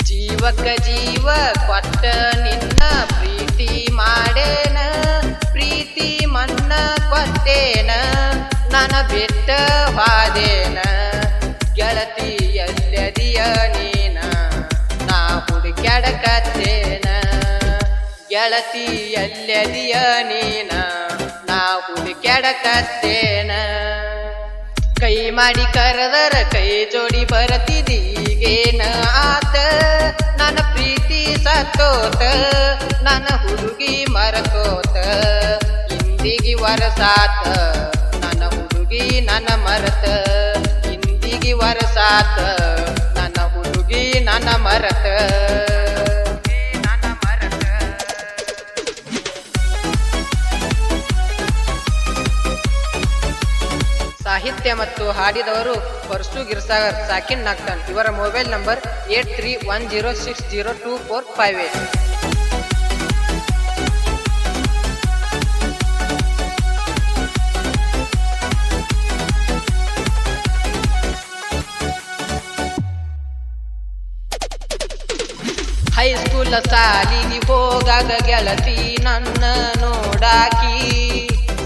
ಜೀವಕ್ಕ ಜೀವ ಕೊಟ್ಟ ನಿನ್ನ ಪ್ರೀತಿ ಮಾಡೇನ, ಪ್ರೀತಿ ಮನ್ನ ಕೊಟ್ಟೇನ, ನನ್ನ ಬಿಟ್ಟ ಹಾದೇನ. ಗೆಳತಿ ಎಲ್ಲದಿಯ ನೀನ, ನಾ ಹುಡುಕ್ಯಾಡಕತ್ತೇನ. ಗೆಳತಿ ಎಲ್ಲದಿಯ ನೀನ, ನಾ ಹುಡುಕ್ಯಾಡಕತ್ತೇನ. ಕೈ ಮಾಡಿ ಕರೆದರ ಕೈ ಜೋಡಿ ಬರತಿದೀಗೇನ ಆತ, ನನ್ನ ಪ್ರೀತಿ ಸತ್ತೋತ, ನನ್ನ ಹುಡುಗಿ ಮರಕೋತ. ಇಂದಿಗಿ ವರಸಾತ ನನ್ನ ಹುಡುಗಿ ನನ್ನ ಮರತ, ಇಂದಿಗಿ ವರಸಾತ ನನ್ನ ಹುಡುಗಿ ನನ್ನ ಮರತ. ಸಾಹಿತ್ಯ ಮತ್ತು ಹಾಡಿದವರು ಪರಸು ಗಿರ್ಸಾಗರ್, ಸಾಕಿನ್ ನಾಗ್ತಾನ್. ಇವರ ಮೊಬೈಲ್ ನಂಬರ್ 8310602458. ಹೈಸ್ಕೂಲ್ ಸಾಲಿಗೆ ಹೋಗಾಗ ಗೆಳತಿ ನನ್ನ ನೋಡಾಕಿ,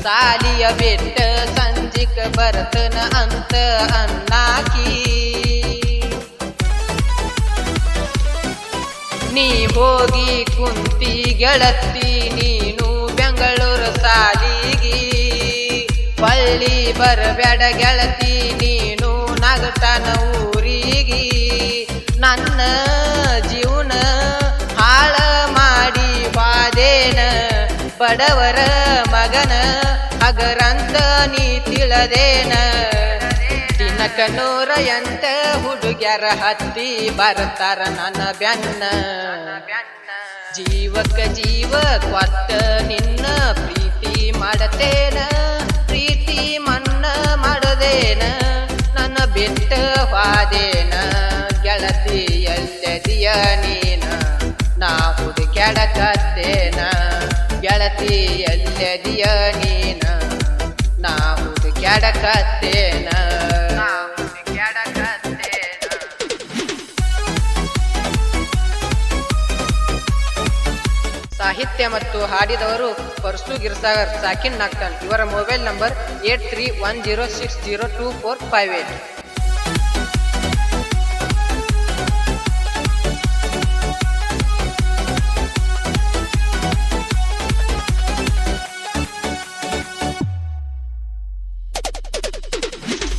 ಸಾಲಿಯ ಬಿಟ್ಟ ಸಂಜಿಕ ಬರ್ತನ ಅಂತ ಅನ್ನಾಕಿ. ನೀ ಹೋಗಿ ಕುಂತಿ ಗೆಳತಿ ನೀನು ಬೆಂಗಳೂರು ಸಾಲಿಗಿ, ಪಳ್ಳಿ ಬರಬೇಡ ಗೆಳತಿ ನೀನು ನಗಟನ ಊರಿಗಿ. ನನ್ನ ಜೀವನ ಹಾಳ ಮಾಡಿ ಬಾದೇನ, ಬಡವರ ಮಗನ ಹಗರಂತ ನೀ ತಿಳದೇನ. ದಿನಕ 108 ಹುಡುಗ್ಯಾರ ಹತ್ತಿ ಬರ್ತಾರ ನನ್ನ ಬೆನ್ನ. ಜೀವಕ್ಕ ಜೀವ ಕೊಟ್ಟ ನಿನ್ನ ಪ್ರೀತಿ ಮಾಡತೇನ, ಪ್ರೀತಿ ಮನ್ನ ಮಾಡದೇನ, ನನ್ನ ಬಿಟ್ಟ ಹಾದೇನ. ಗೆಳತಿ ಎಲ್ಲದಿಯ ನೀನ, ನಾ ಹುಡುಕ್ಯಾಡಕತ್ತೇನ. ಗೆಳತಿ ಎಲ್ಲದಿಯ ನೀನ, ನಾ ಹುಡುಕ್ಯಾಡಕತ್ತೇನ. ಸಾಹಿತ್ಯ ಮತ್ತು ಹಾಡಿದವರು ಪರಸು ಗಿರ್ಸಾಗರ್, ಸಾಕಿನ್ ನಾಗ್ತಾನ್. ಇವರ ಮೊಬೈಲ್ ನಂಬರ್ 8310602458.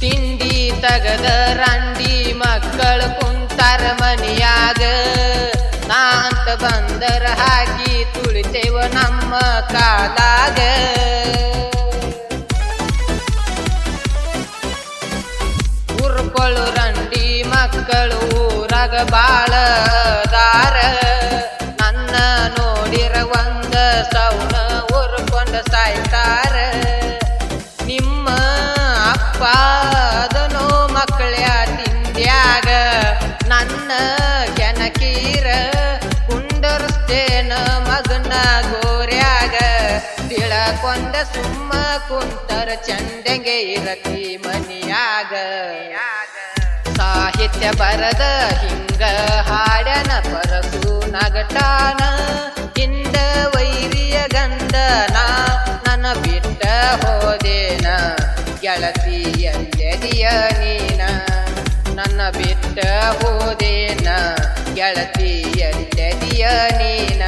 ತಿಂಡಿ ತಗದ ರಂಡಿ ಮಕ್ಕಳು ಕುಂತಾರ ಮನಿಯಾಗ, ನಾ ಅಂತ ಬಂದರ ಹಾಕಿ ತುಳಿತೇವ ನಮ್ಮ ಕಾಲಾಗ. ಉರ್ಕೊಳ್ಳು ರಂಡಿ ಮಕ್ಕಳು ಊರಾಗ ಬಾಳ ದಾರ, ನನ್ನ ನೋಡಿರ ಒಂದ ಸೌನ ಉರ್ಕೊಂಡ ಸಾಯ್ತಾರ. ನಿಮ್ಮ ಅಪ್ಪ ಅದನೋ ಮಕ್ಕಳ ತಿಂದ್ಯಾಗ, ನನ್ನ ಕೆನಕೀರ ಕುಂಡರ್ಸ್ತೇನ ಮಗನ ಗೋರ್ಯಾಗ. ತಿಳಕೊಂಡ ಸುಮ್ಮ ಕುಂತರ ಚಂದಂಗೆ ಇರತಿ ಮನಿಯಾಗ. ಸಾಹಿತ್ಯ ಬರದ ಹಿಂಗ ಹಾಡನ ಪರಸು ನಗಟಾನ, ಹಿಂದ ವೈರಿಯ ಗಂಡನ ನನ್ನ ಬಿಟ್ಟ ಹೋದೇನ. ಗೆಳತಿ ಎಲ್ಲದಿಯ ನೀನ, ನನ್ನ ಬಿಟ್ಟ ಹೋದೇನ. ಗೆಳತಿ ಎಲ್ಲದಿಯ ನೀನ,